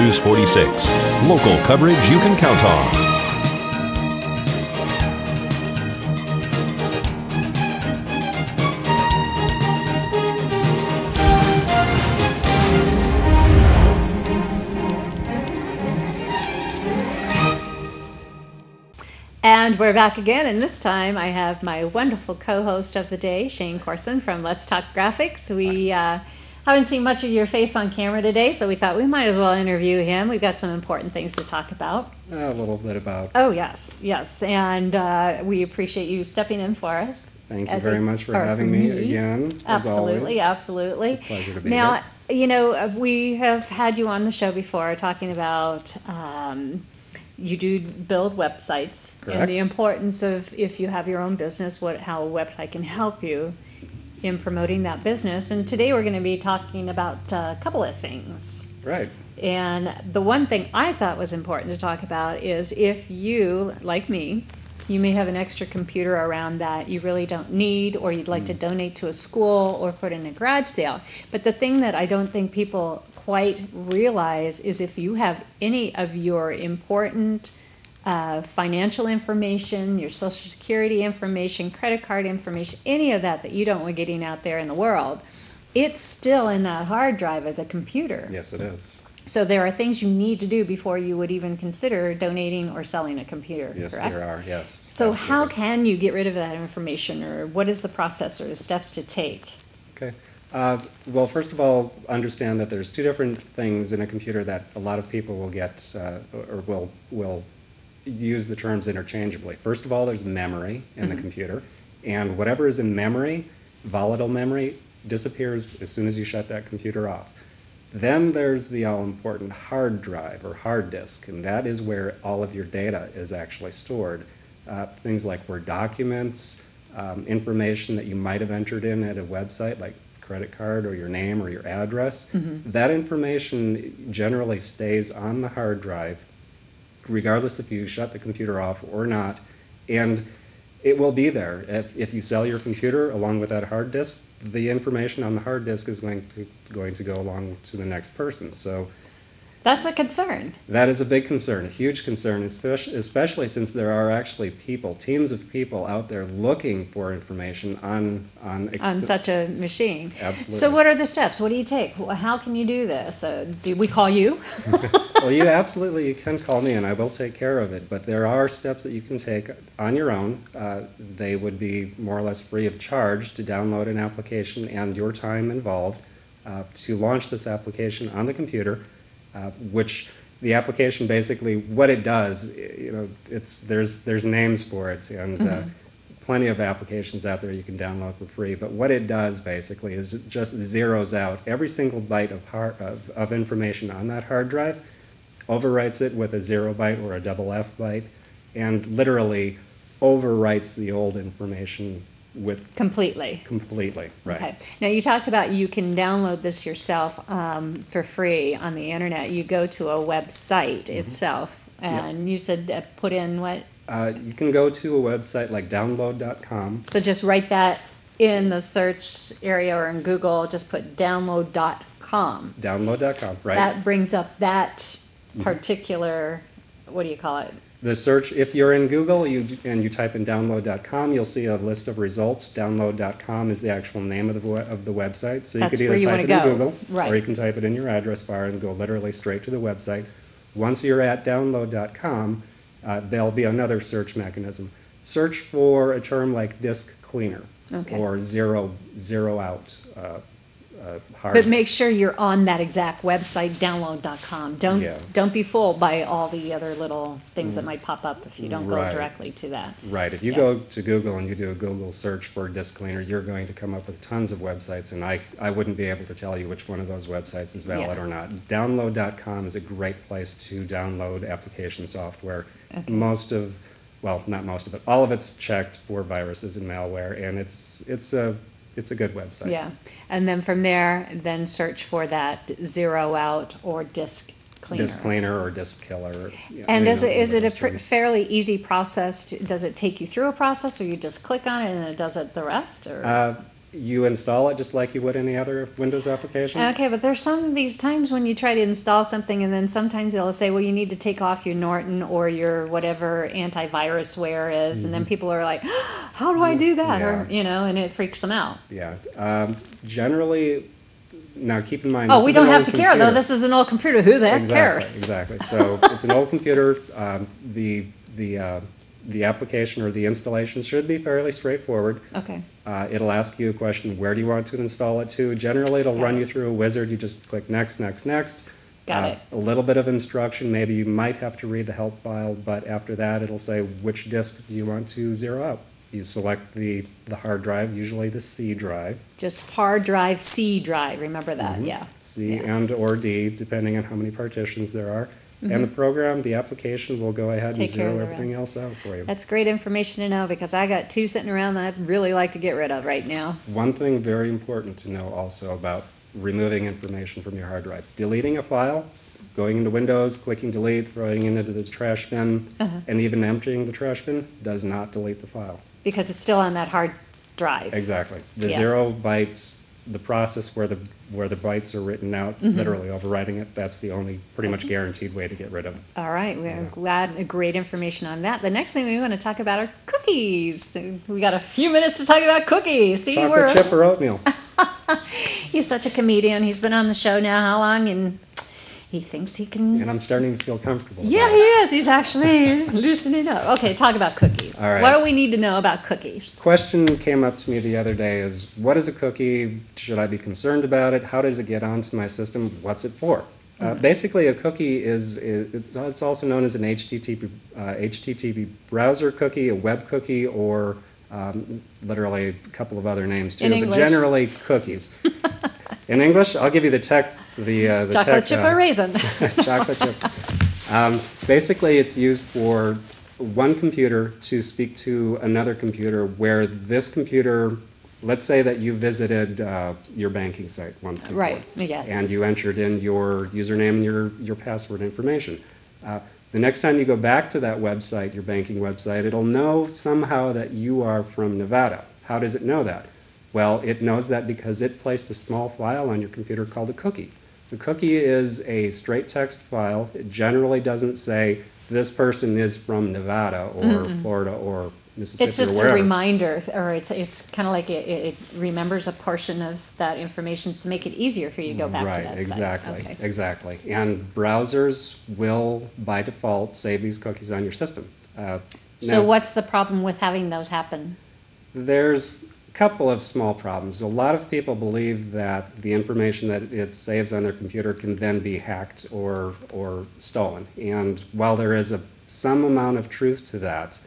News 46. Local coverage you can count on. And we're back again, and this time I have my wonderful co-host of the day, Shane Corson from Let's Talk Graphics. We haven't seen much of your face on camera today, so we thought we might as well interview him. We've got some important things to talk about. A little bit about. Oh, yes, yes, and we appreciate you stepping in for us. Thank you very much for having me again, Absolutely, as always. Absolutely. It's a pleasure to be now, here. You know, we have had you on the show before talking about you do build websites. Correct. And the importance of, if you have your own business, how a website can help you in promoting that business. And today we're going to be talking about a couple of things. Right. And the one thing I thought was important to talk about is, if you, like me, you may have an extra computer around that you really don't need, or you'd like to donate to a school or put in a garage sale. But the thing that I don't think people quite realize is, if you have any of your important financial information, your social security information, credit card information, any of that you don't want getting out there in the world, it's still in that hard drive of the computer. Yes, it is. So there are things you need to do before you would even consider donating or selling a computer, Yes, correct? there are, yes. So absolutely. how can you get rid of that information, or what is the process or the steps to take? Okay. Well, first of all, understand that there's two different things in a computer that a lot of people will get, or will use the terms interchangeably. First of all, there's memory in the computer, and whatever is in memory, volatile memory, disappears as soon as you shut that computer off. Then there's the all-important hard drive or hard disk, and that is where all of your data is actually stored. Things like Word documents, information that you might have entered in at a website, like credit card or your name or your address. That information generally stays on the hard drive, regardless if you shut the computer off or not, and it will be there. If you sell your computer along with that hard disk, the information on the hard disk is going to go along to the next person. So That's a concern. that is a big concern, a huge concern, especially since there are actually teams of people out there looking for information on Such a machine. Absolutely. So what are the steps? What do you take? How can you do this? Do we call you? Well, you can call me and I will take care of it, but there are steps that you can take on your own. They would be more or less free of charge to download an application, and your time involved to launch this application on the computer, which the application basically, what it does, there's names for it, and plenty of applications out there you can download for free, but what it does basically is it just zeroes out every single byte of information on that hard drive, overwrites it with a 0 byte or a double F byte, and literally overwrites the old information with Completely. right. Okay. Now, you talked about you can download this yourself for free on the internet. You go to a website itself, and you said put in what? You can go to a website like download.com. So just write that in the search area or in Google, just put download.com. Download.com, right. That brings up that particular, what do you call it? The search, if you're in Google and you type in download.com, you'll see a list of results. Download.com is the actual name of the website. So you That's could where either you type it wanna in go. Google, Right. or you can type it in your address bar and go literally straight to the website. Once you're at download.com, there'll be another search mechanism. Search for a term like disk cleaner, Okay. or zero out hard But make disk. sure you're on that exact website, download.com. Yeah. Don't be fooled by all the other little things that might pop up if you don't go Right. directly to that. Right. If you Yeah. go to Google and you do a Google search for disk cleaner, you're going to come up with tons of websites, and I wouldn't be able to tell you which one of those websites is valid Yeah. or not. Download.com is a great place to download application software. Okay. Not most of it, all of it's checked for viruses and malware, and it's a good website. Yeah, and then from there, then search for that zero out or disk cleaner. Disk cleaner or disk killer. And is it a terms. fairly easy process? Does it take you through a process, or you just click on it and then it does it the rest? Or You install it just like you would any other Windows application. Okay, but there's some of these times when you try to install something and then sometimes they'll say, well, you need to take off your Norton or your whatever antivirusware is, and then people are like, how do I do that? Yeah. Or, you know, and it freaks them out. Yeah. Generally, now keep in mind. Oh, this we is an don't have old to care, though. computer. This is an old computer. Who the heck Exactly, cares? exactly. So it's an old computer. The application or the installation should be fairly straightforward. Okay. It'll ask you a question, where do you want to install it to? Generally, it'll run you through a wizard. You just click next, next, next. Got it. A little bit of instruction. Maybe you might have to read the help file, but after that, it'll say which disk do you want to zero out. You select the hard drive, usually the C drive. Just hard drive, C drive. Remember that, yeah. C Yeah. and or D, depending on how many partitions there are. And the program, the application, will go ahead and Take care of zero the everything rest. else out for you. That's great information to know because I got two sitting around that I'd really like to get rid of right now. One thing very important to know also about removing information from your hard drive. Deleting a file, going into Windows, clicking delete, throwing it into the trash bin, and even emptying the trash bin does not delete the file. Because it's still on that hard drive. Exactly. The Yeah. 0 bytes, the process where the bytes are written out, literally overwriting it, that's the only pretty much guaranteed way to get rid of it. All right, we're glad, great information on that. The next thing we want to talk about are cookies. So we got a few minutes to talk about cookies. See, Chocolate chip or oatmeal? he's such a comedian. He's been on the show now how long? And he thinks he can. And I'm starting to feel comfortable. Yeah, about he it. is. He's actually loosening up. Okay, talk about cookies. All right. What do we need to know about cookies? Question came up to me the other day is, what is a cookie? Should I be concerned about it? How does it get onto my system? What's it for? Basically, a cookie it's also known as an HTTP browser cookie, a web cookie, or literally a couple of other names too, In but English. generally cookies. In English, I'll give you the Chocolate tech, chip or raisin? chocolate chip. Basically, it's used for one computer to speak to another computer where this computer, let's say that you visited your banking site once before. Right, yes. And you entered in your username and your password information. The next time you go back to that website, your banking website, it'll know somehow that you are from Nevada. How does it know that? Well, it knows that because it placed a small file on your computer called a cookie. The cookie is a straight text file. It generally doesn't say this person is from Nevada or Florida or Mississippi It's just or a wherever. reminder, or it's kind of like it remembers a portion of that information to make it easier for you to go back to that Right, exactly, site. Okay. exactly. And browsers will, by default, save these cookies on your system. So Now, what's the problem with having those happen? there's a couple of small problems. A lot of people believe that the information that it saves on their computer can then be hacked or stolen. And while there is some amount of truth to that,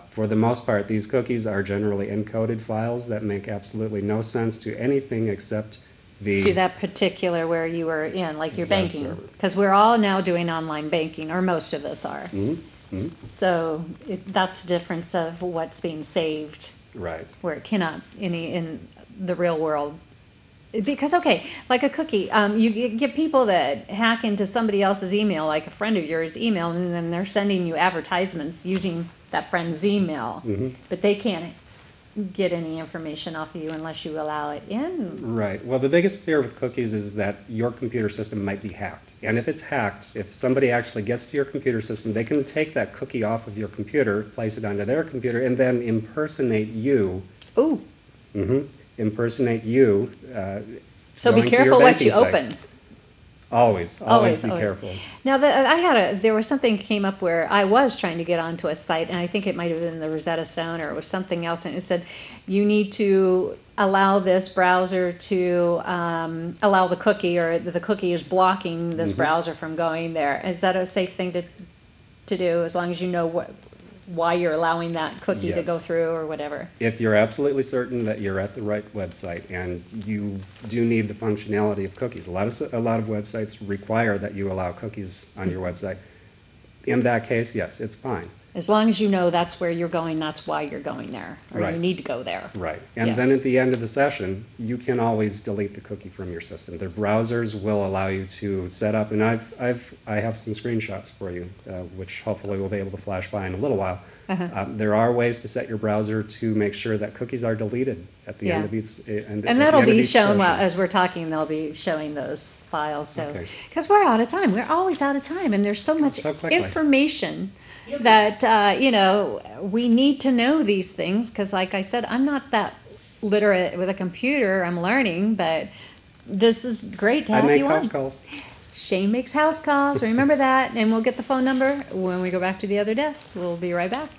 for the most part, these cookies are generally encoded files that make absolutely no sense to anything except the To that particular where you were in, like your Web banking? server. Because we're all now doing online banking, or most of us are. So that's the difference of what's being saved, right. where it cannot in the real world. Because, okay, like a cookie, you get people that hack into somebody else's email, like a friend of yours' email, and then they're sending you advertisements using that friend's email. But they can't get any information off of you unless you allow it in. Right. Well, the biggest fear with cookies is that your computer system might be hacked. And if it's hacked, if somebody actually gets to your computer system, they can take that cookie off of your computer, place it onto their computer, and then impersonate you. Ooh, Impersonate you. so be going to your careful what banking you site. open. Always be careful. Now, there was something came up where I was trying to get onto a site, and I think it might have been the Rosetta Stone or it was something else, and it said you need to allow this browser to allow the cookie, or the cookie is blocking this browser from going there. Is that a safe thing to do, as long as you know why you're allowing that cookie to go Yes. through or whatever? If you're absolutely certain that you're at the right website and you do need the functionality of cookies, a lot of websites require that you allow cookies on your website. In that case, yes, it's fine. As long as you know that's where you're going, that's why you're going there, or you Right. need to go there. Right, and Yeah. then at the end of the session, you can always delete the cookie from your system. The browsers will allow you to set up, and I have some screenshots for you, which hopefully we'll be able to flash by in a little while. There are ways to set your browser to make sure that cookies are deleted at the end Yeah. of each, And that'll be shown while, as we're talking, they'll be showing those files, so, Okay. because we're out of time, we're always out of time, and there's so much So quickly. information that, we need to know these things, because like I said, I'm not that literate with a computer, I'm learning, but this is great to I have make you on. house calls. Shane makes house calls, remember that, and we'll get the phone number when we go back to the other desk. We'll be right back.